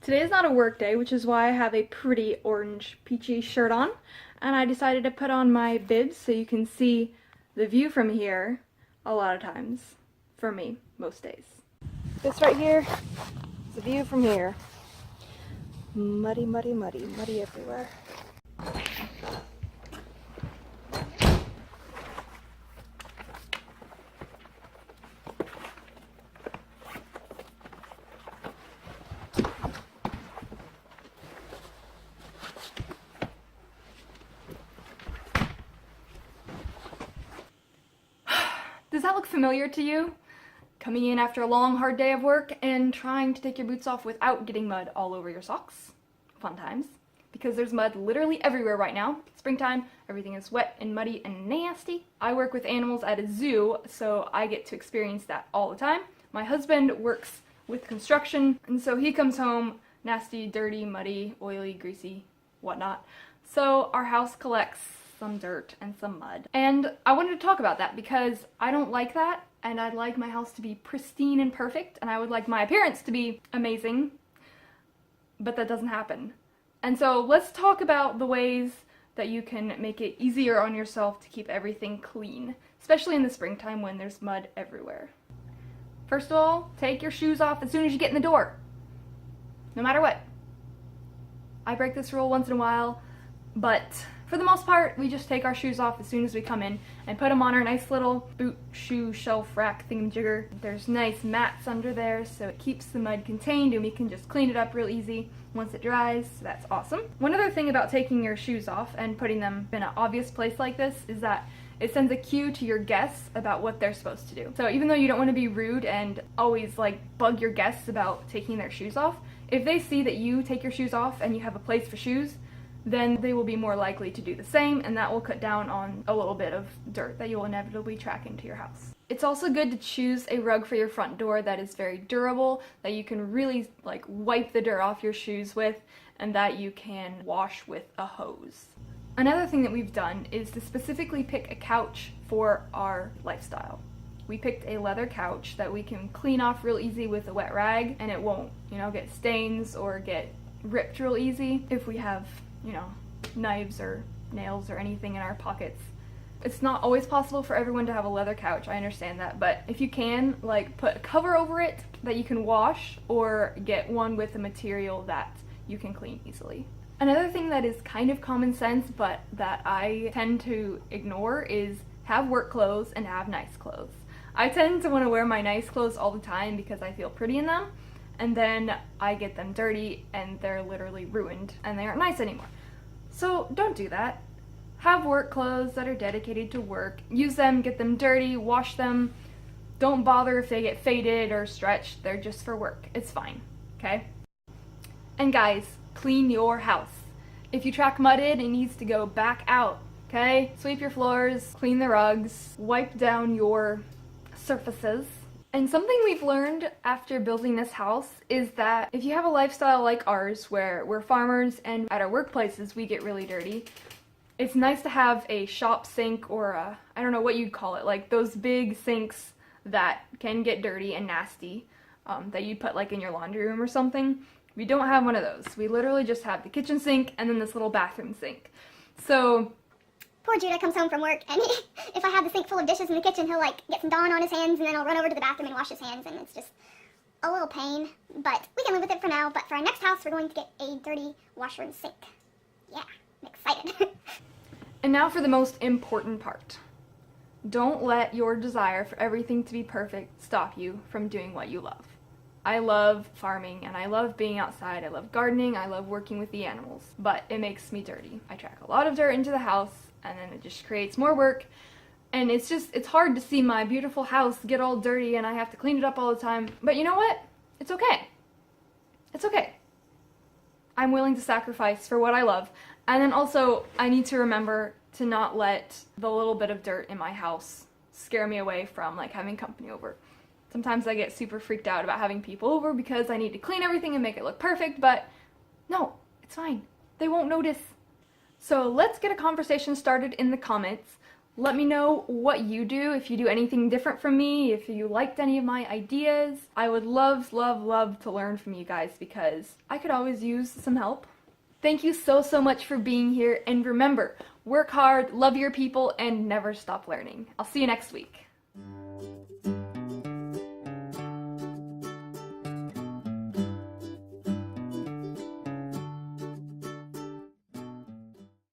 Today is not a work day, which is why I have a pretty orange peachy shirt on, and I decided to put on my bibs so you can see the view from here a lot of times, for me, most days. This right here is the view from here. Muddy, muddy, muddy, muddy everywhere. Does that look familiar to you? Coming in after a long, hard day of work and trying to take your boots off without getting mud all over your socks? Fun times. Because there's mud literally everywhere right now. Springtime, everything is wet and muddy and nasty. I work with animals at a zoo, so I get to experience that all the time. My husband works with construction, and so he comes home nasty, dirty, muddy, oily, greasy, whatnot. So our house collects some dirt and some mud. And I wanted to talk about that because I don't like that, and I'd like my house to be pristine and perfect, and I would like my appearance to be amazing, but that doesn't happen. And so let's talk about the ways that you can make it easier on yourself to keep everything clean, especially in the springtime when there's mud everywhere. First of all, take your shoes off as soon as you get in the door, no matter what. I break this rule once in a while, but for the most part, we just take our shoes off as soon as we come in and put them on our nice little boot, shoe, shelf, rack thingamajigger. There's nice mats under there, so it keeps the mud contained and we can just clean it up real easy once it dries, so that's awesome. One other thing about taking your shoes off and putting them in an obvious place like this is that it sends a cue to your guests about what they're supposed to do. So even though you don't want to be rude and always bug your guests about taking their shoes off, if they see that you take your shoes off and you have a place for shoes, then they will be more likely to do the same, and that will cut down on a little bit of dirt that you'll inevitably track into your house. It's also good to choose a rug for your front door that is very durable, that you can really wipe the dirt off your shoes with, and that you can wash with a hose. Another thing that we've done is to specifically pick a couch for our lifestyle. We picked a leather couch that we can clean off real easy with a wet rag, and it won't, get stains or get ripped real easy if we have knives or nails or anything in our pockets. It's not always possible for everyone to have a leather couch, I understand that, but if you can, put a cover over it that you can wash, or get one with a material that you can clean easily. Another thing that is kind of common sense, but that I tend to ignore, is have work clothes and have nice clothes. I tend to want to wear my nice clothes all the time because I feel pretty in them, and then I get them dirty and they're literally ruined and they aren't nice anymore. So don't do that. Have work clothes that are dedicated to work. Use them, get them dirty, wash them. Don't bother if they get faded or stretched. They're just for work. It's fine, okay? And guys, clean your house. If you track mud in, it needs to go back out, okay? Sweep your floors, clean the rugs, wipe down your surfaces. And something we've learned after building this house is that if you have a lifestyle like ours where we're farmers and at our workplaces we get really dirty, it's nice to have a shop sink or I don't know what you'd call it, those big sinks that can get dirty and nasty that you'd put in your laundry room or something. We don't have one of those. We literally just have the kitchen sink and then this little bathroom sink. So poor Judah comes home from work, and if I have the sink full of dishes in the kitchen, he'll get some Dawn on his hands, and then he'll run over to the bathroom and wash his hands, and it's just a little pain, but we can live with it for now. But for our next house, we're going to get a dirty washer and sink. Yeah, I'm excited. And now for the most important part. Don't let your desire for everything to be perfect stop you from doing what you love. I love farming and I love being outside, I love gardening, I love working with the animals, but it makes me dirty. I track a lot of dirt into the house and then it just creates more work, and it's hard to see my beautiful house get all dirty and I have to clean it up all the time, but you know what? It's okay. It's okay. I'm willing to sacrifice for what I love, and then also I need to remember to not let the little bit of dirt in my house scare me away from having company over. Sometimes I get super freaked out about having people over because I need to clean everything and make it look perfect, but no, it's fine. They won't notice. So let's get a conversation started in the comments. Let me know what you do, if you do anything different from me, if you liked any of my ideas. I would love, love, love to learn from you guys because I could always use some help. Thank you so, so much for being here, and remember, work hard, love your people, and never stop learning. I'll see you next week.